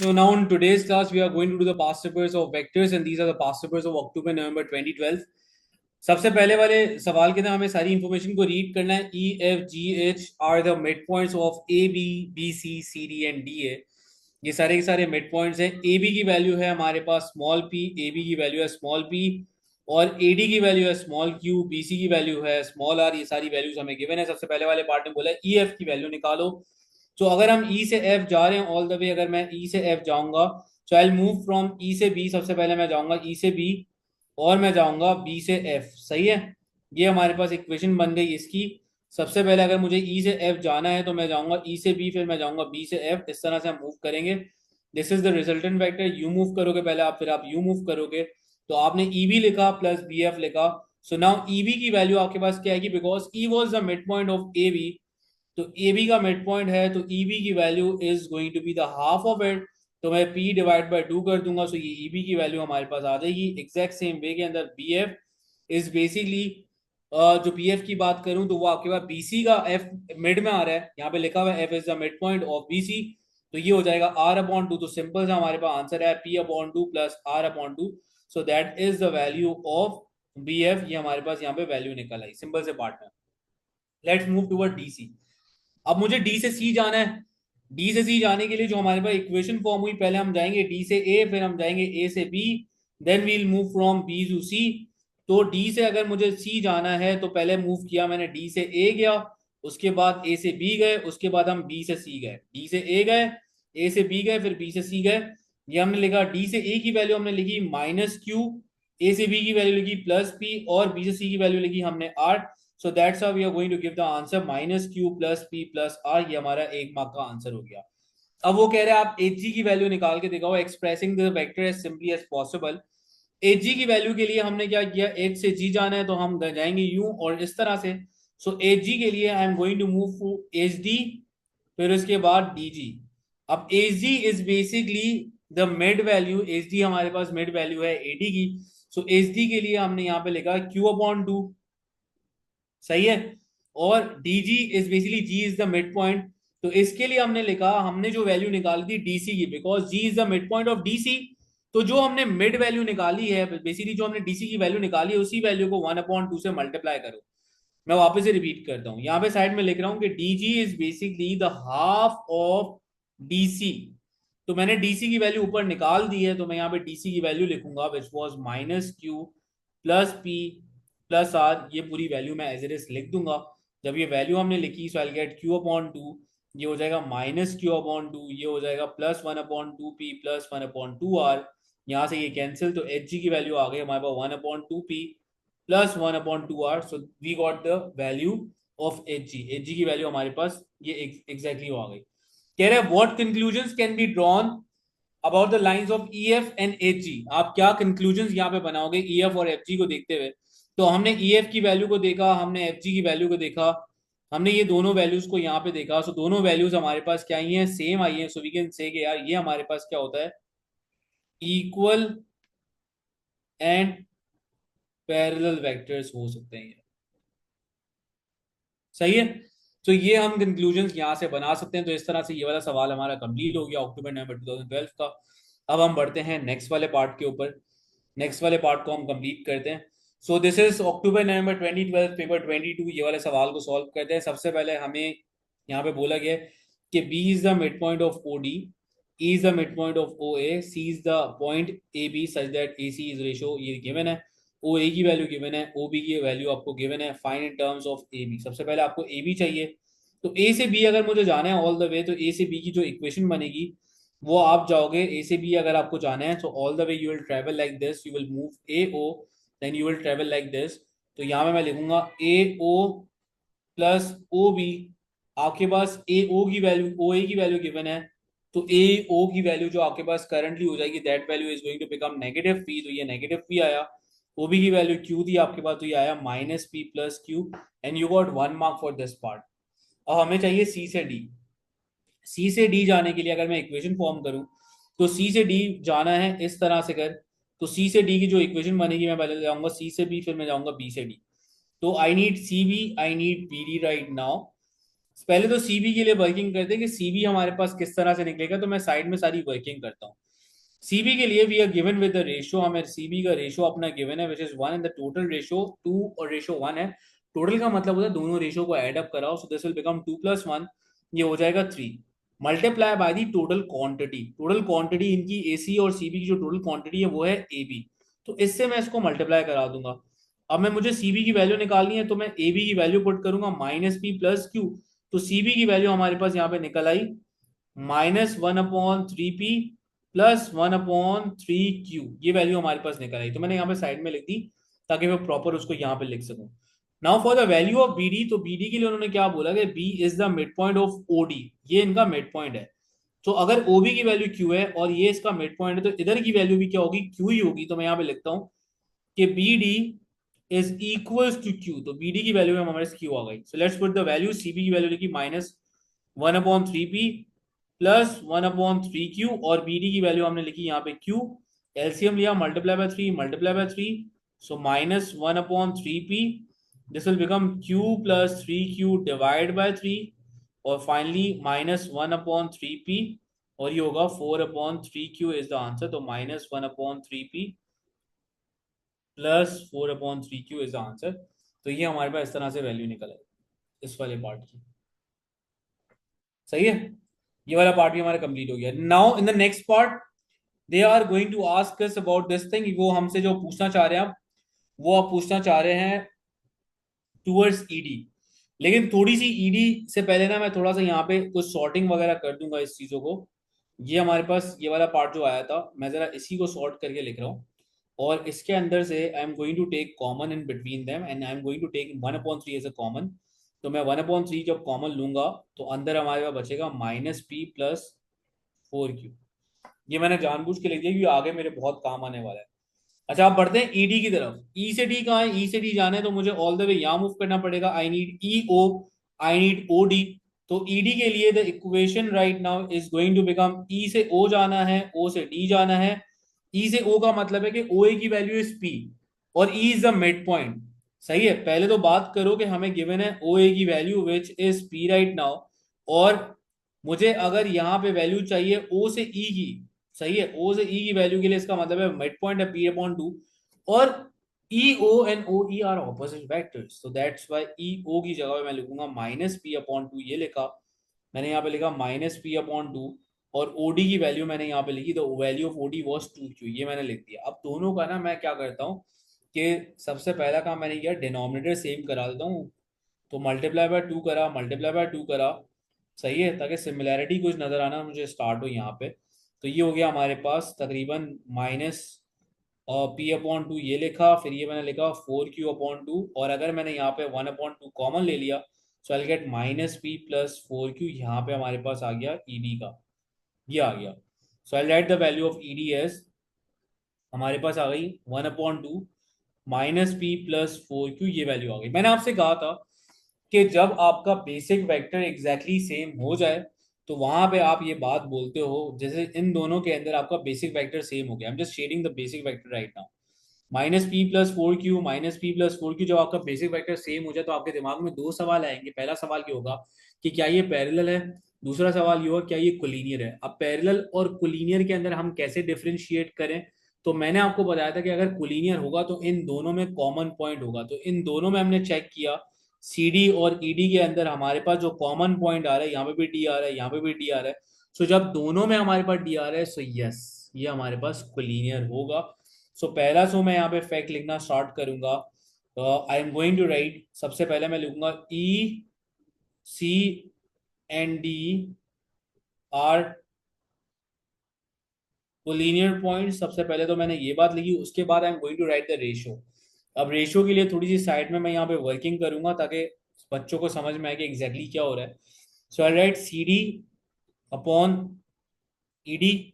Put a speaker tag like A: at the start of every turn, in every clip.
A: So now in today's class, we are going to do the past papers of vectors, and these are the past papers of October, November 2012. सबसे पहले वाले सवाल के अंदर हमें सारी इंफॉर्मेशन को रीड करना है. E F G H R the midpoints of A B B C C D and D A. ये सारे के सारे मिड पॉइंट्स हैं. ए बी की वैल्यू है हमारे पास स्मॉल पी, ए बी की वैल्यू है स्मॉल पी, और ए डी की वैल्यू है स्मॉल क्यू, बी सी की वैल्यू है स्मॉल आर. ये सारी वैल्यूज हमें गिवन है. सबसे पहले वाले पार्ट में बोला है ई एफ की वैल्यू निकालो. तो अगर हम ई से एफ जा रहे हैं ऑल द वे, अगर मैं ई से एफ जाऊंगा, सो आई मूव फ्रॉम ई से बी. सबसे पहले मैं जाऊंगा ई से बी और मैं जाऊंगा बी से एफ. सही है, ये हमारे पास इक्वेशन बन गई इसकी. सबसे पहले अगर मुझे ई से एफ जाना है तो मैं जाऊंगा ई से बी, फिर मैं जाऊंगा बी से एफ. इस तरह से हम मूव करेंगे. This is the resultant vector. You move करोगे पहले आप, फिर आप यू मूव करोगे. तो आपने ई बी लिखा प्लस बी एफ लिखा. सो नाउ ई बी की वैल्यू आपके पास क्या आएगी, because E was the midpoint of A B. तो ए बी का मिड पॉइंट है, तो ई बी की value is going to be the half of it. तो मैं पी डिवाइड बाय 2 कर दूंगा. सो ये ई बी की वैल्यू हमारे पास आ जाएगी. एग्जैक्ट सेम वे के अंदर बी एफ इज बेसिकली, जो बी एफ की बात करूं तो वो आपके पास बी सी का एफ मिड में आ रहा है. यहाँ पे लिखा हुआ है F is the midpoint of B C. तो ये हो जाएगा आर अपॉन टू. तो सिंपल सा हमारे पास आंसर है P upon two plus R upon two. So that is the value of B F. ये हमारे पास यहाँ पे वैल्यू निकल आई सिंपल से पार्ट में. Let's move toward D C. अब मुझे डी से सी जाना है. डी से सी जाने के लिए जो हमारे पास इक्वेशन फॉर्म हुई, पहले हम जाएंगे डी से ए, फिर हम जाएंगे ए से B, then we'll move from B to C. तो डी से अगर मुझे सी जाना है तो पहले मूव किया मैंने डी से ए गया, उसके बाद ए से बी गए, उसके बाद हम बी से सी गए. डी से ए गए, ए से बी गए, फिर बी से सी गए. ये हमने लिखा डी से ए की वैल्यू हमने लिखी माइनस क्यू, ए से बी की वैल्यू लिखी प्लस पी, और बी से सी की वैल्यू लिखी हमने are. So that's how we are going to give the answer minus q plus p plus r. ये हमारा एक मार्क का आंसर हो गया. अब वो कह रहे हैं आप एच जी की वैल्यू निकाल के दिखाओ, expressing the vector as simply as possible. H G की वैल्यू के लिए हमने क्या किया, एच से जी जाना है तो हम जाएंगे यू और इस तरह से. सो एच जी के लिए I am going to move to H D, फिर उसके बाद डी जी. अब H G is basically the mid value. H D हमारे पास मिड वैल्यू है ए डी की. सो एच डी के लिए हमने यहाँ पे लिखा क्यू अपॉन टू. सही है. और dg is basically g is the mid point. तो इसके लिए हमने लिखा, हमने जो वैल्यू निकाली थी dc की, because g is the midpoint of dc. तो जो हमने मिड वैल्यू निकाली है, बेसिकली जो हमने dc की वैल्यू निकाली है, उसी वैल्यू को 1/2 से मल्टीप्लाई करो. मैं वापस से रिपीट करता हूं, यहाँ पे साइड में लिख रहा हूं कि dg is basically the half of dc. तो मैंने dc की वैल्यू ऊपर निकाल दी है, तो मैं यहाँ पे dc की वैल्यू लिखूंगा which was minus Q plus P plus R. ये पूरी वैल्यू मैं एज इट इज लिख दूंगा. जब ये वैल्यू हमने लिखी, so I get Q upon two, ये हो जाएगा माइनस क्यू अपॉन टू, ये हो जाएगा प्लस 1/2 पी प्लस 1/2 आर. यहाँ से ये कैंसिल, तो एच जी की वैल्यू आ गई हमारे पास 1/2 P plus 1/2 R. So we got the value of H G. H G की वैल्यू हमारे पास ये एग्जैक्टली आ गई. कह रहे हैं what conclusions can be drawn about the lines of E F and H G. आप क्या कंक्लूजंस यहाँ पे बनाओगे ई एफ और एफ जी को देखते हुए. तो हमने ई एफ की वैल्यू को देखा, हमने एफ जी की वैल्यू को देखा, हमने ये दोनों वैल्यूज को यहाँ पे देखा. सो दोनों वैल्यूज हमारे पास क्या आई हैं, सेम आई हैं. सो वी कैन से यार ये हमारे पास क्या होता है, इक्वल एंड पैरेलल वेक्टर्स हो सकते हैं. सही है. तो ये हम कंक्लूजन्स यहाँ से बना सकते हैं. तो इस तरह से ये वाला सवाल हमारा कंप्लीट हो गया अक्टूबर नवंबर 2012 का. अब हम बढ़ते हैं नेक्स्ट वाले पार्ट के ऊपर. नेक्स्ट वाले पार्ट को हम कंप्लीट करते हैं. So this is October November 2012 paper 22. ये वाले सवाल को सॉल्व करते हैं. सबसे पहले हमें यहाँ पे बोला गया कि B is the midpoint of O D, E is the midpoint of O A, C is the point A B such that A C is ratio. ये गिवन है. ओ ए की value given है, O B की value आपको given है. Find in terms of A B. सबसे पहले आपको ए बी चाहिए. तो ए से बी अगर मुझे जाना है ऑल द वे, तो ए से बी की जो इक्वेशन बनेगी वो आप जाओगे. ए से बी अगर आपको जाना है तो all the way you will travel like this, you will move A O, then you will travel like this. तो यहाँ पे मैं लिखूंगा ए ओ प्लस ओ बी. आपके पास ए ओ की वैल्यू, ओ ए की वैल्यू गिवन है. तो ए ओ की वैल्यू जो आपके पास करंटली हो जाएगी, that value is going to become negative P. तो ये नेगेटिव पी आया. ओबी की वैल्यू क्यू थी आपके पास, तो ये आया minus P plus Q. And you got 1 mark for this part. अब हमें चाहिए सी से डी. सी से डी जाने के लिए अगर मैं इक्वेशन फॉर्म करूं, तो सी से डी जाना है इस तरह से कर. तो सी से डी की जो इक्वेशन बनेगी, मैं पहले जाऊंगा सी से बी, फिर मैं जाऊंगा बी से डी. तो I need C B, I need B D right now. पहले तो सीबी के लिए वर्किंग करते हैं कि सीबी हमारे पास किस तरह से निकलेगा, तो मैं साइड में सारी वर्किंग करता हूँ। सीबी के लिए we are given with the ratio, हमें सीबी का रेशियो अपना गिवन है which is 1 and the total ratio 2 और रेशियो 1 है। टोटल का मतलब होता है दोनों रेशियो को ऐड अप कराओ, सो दिस विल बिकम 2 + 1, ये हो जाएगा 3 multiply by the total quantity. Total quantity इनकी एसी और सीबी की जो टोटल क्वांटिटी है वो है एबी, तो इससे मैं इसको मल्टीप्लाई करा दूंगा। अब मैं मुझे सीबी की वैल्यू निकालनी है, तो मैं एबी की वैल्यू पुट करूंगा माइनस पी प्लस क्यू, तो सीबी की वैल्यू हमारे पास यहाँ पे निकल आई -1/3p प्लस 1/3q, ये वैल्यू हमारे पास निकल आई, तो मैंने यहाँ पे साइड में लिख दी ताकि मैं प्रॉपर उसको यहाँ पे लिख सकूं। Now for the value of BD, तो बीडी के लिए उन्होंने क्या बोला कि B is the midpoint of OD, ये इनका मिड पॉइंट है। तो अगर ओबी की वैल्यू क्यू है और ये इसका मिड पॉइंट है, तो इधर की वैल्यू भी क्या होगी, क्यू ही होगी। तो मैं यहाँ पे लिखता हूँ कि B D is equals to Q, तो बी डी की वैल्यू में हमारे क्यू आ गई। So let's put the value, CB की वैल्यू लिखी -1/3p प्लस 1/3q, और बी डी की वैल्यू हमने लिखी यहाँ पे क्यू, एलसीएम लिया multiply by 3 multiply by 3, so -1/3p, this will become q plus 3q divide by 3, और फाइनली -1/3p, और ये होगा 4/3q इज द आंसर। तो -1/3p plus 4/3q is the answer. तो ये हमारे पास इस तरह से वैल्यू निकल है इस वाले पार्ट की। सही है, ये वाला पार्ट भी हमारा कंप्लीट हो गया। Now in the next part they are going to ask us about this thing, वो हमसे जो पूछना चाह रहे हैं, अब वो आप पूछना चाह रहे हैं टूवर्ड्स ईडी। लेकिन थोड़ी सी ईडी से पहले ना मैं थोड़ा सा यहाँ पे कुछ सॉर्टिंग वगैरह कर दूंगा इस चीजों को। ये हमारे पास ये वाला पार्ट जो आया था, मैं जरा इसी को सॉर्ट करके लिख रहा हूँ, और इसके अंदर से I am going to take common in between them and I am going to take 1/3 as a common. तो मैं 1/3 जब कॉमन लूंगा तो अंदर हमारे पास बचेगा -p + 4q। ये मैंने जानबूझ के लिख दिया क्योंकि आगे मेरे बहुत काम आने वाला है। अच्छा, आप बढ़ते हैं ईडी की तरफ। ई से डी कहाँ है, ई से डी जाना है तो मुझे ऑल द वे यहाँ मूव करना पड़ेगा। I need E O, I need O D. तो ईडी के लिए the equation right now is going to become, E से ओ जाना है, ओ से डी जाना है। ई से ओ का मतलब है कि ओ ए की वैल्यू इज पी और ई इज द मिड पॉइंट। सही है, पहले तो बात करो कि हमें गिवन है ओ ए की value which is P right now, और मुझे अगर यहाँ पे वैल्यू चाहिए ओ से ई की। सही है, ओ से ई की वैल्यू के लिए इसका मतलब है मिड पॉइंट है p/2, और E O and O E are opposite vectors, so that's why E O की जगह पे मैं लिखूंगा -p/2, ये लिखा मैंने, यहाँ पे लिखा -p/2, और ओडी की वैल्यू मैंने यहाँ पे लिखी, the value of OD was 2q, ये मैंने लिख दिया। अब दोनों का ना मैं क्या करता हूँ कि सबसे पहला काम मैंने किया डिनोमिनेटर सेम करा देता हूँ, तो मल्टीप्लाई बाय 2 करा, मल्टीप्लाई बाय 2 करा। सही है, ताकि सिमिलैरिटी कुछ नजर आना मुझे स्टार्ट हो यहाँ पे। तो ये हो गया हमारे पास तकरीबन -p/2, ये लिखा, फिर ये मैंने लिखा 4q/2, और अगर मैंने यहाँ पे 1/2 कॉमन ले लिया, सो आई गेट -p + 4q, यहाँ पे हमारे पास आ गया ईडी का, ये आ गया। So I write the value of ED as, हमारे पास आ गई 1/2 -p + 4q, ये वैल्यू आ गई। मैंने आपसे कहा था कि जब आपका बेसिक वेक्टर एग्जैक्टली सेम हो जाए तो वहां पे आप ये बात बोलते हो, जैसे इन दोनों के अंदर आपका बेसिक वेक्टर सेम हो गया, I am just shedding the basic vector right now, -p + 4q -p + 4q, जब आपका बेसिक वेक्टर सेम हो जाए तो आपके दिमाग में दो सवाल आएंगे। पहला सवाल ये होगा कि क्या ये पैरेलल है, दूसरा सवाल ये होगा क्या ये कोलिनियर है। अब पैरेलल और कोलिनियर के अंदर हम कैसे डिफरेंशिएट करें, तो मैंने आपको बताया था कि अगर कोलिनियर होगा तो इन दोनों में कॉमन पॉइंट होगा, तो इन दोनों में हमने चेक किया सी डी और ई डी के अंदर हमारे पास जो कॉमन पॉइंट आ रहा है, यहाँ पे भी डी आ रहा है, यहाँ पे भी डी आ रहा है। सो जब दोनों में हमारे पास डी आ रहा है, सो यस, ये हमारे पास कोलिनियर होगा। सो पहला सो मैं यहाँ पे फैक्ट लिखना स्टार्ट करूंगा। I M going to write, सबसे पहले मैं लिखूंगा E C and D are collinear point. सबसे पहले तो मैंने ये बात लिखी, उसके बाद I M going to write the ratio. अब रेशियो के लिए थोड़ी सी साइड में मैं यहाँ पे वर्किंग करूंगा ताकि बच्चों को समझ में आए कि एग्जैक्टली क्या हो रहा है। So I write C D upon E D,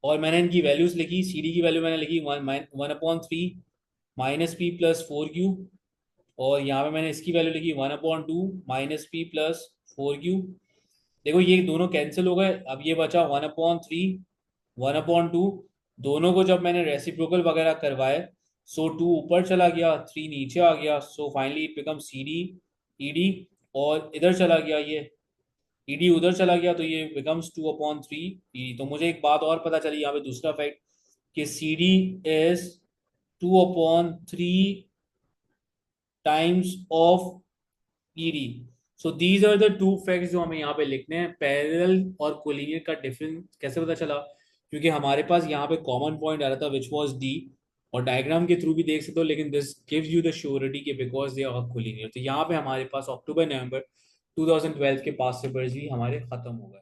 A: और मैंने इनकी वैल्यूज लिखी। सी डी की वैल्यू मैंने लिखी 1/3 -p + 4q, और यहाँ पे मैंने इसकी वैल्यू लिखी 1/2 -p + 4q। देखो ये दोनों कैंसिल हो गए, अब ये बचा 1/3 1/2। दोनों को जब मैंने रेसिप्रोकल वगैरह करवाए, सो 2 ऊपर चला गया, 3 नीचे आ गया, so finally it become C D E D, और इधर चला गया ये ईडी उधर चला गया, तो ये बिकम्स 2/3 ईडी। तो मुझे एक बात और पता चली यहाँ पे, दूसरा फैक्ट, कि C D is 2/3 times of ED. So these are the two facts जो हमें यहाँ पे लिखने हैं। पैरेलल और कोलिनियर का डिफरेंस कैसे पता चला? क्योंकि हमारे पास यहाँ पे कॉमन पॉइंट आ रहा था विच वाज डी, और डायग्राम के थ्रू भी देख सकते हो, लेकिन this gives you the surety कि बिकॉज दे आर कोलिनियर। तो यहाँ पे हमारे पास अक्टूबर नवंबर 2012 के पास पेपर्स भी हमारे खत्म हो गए।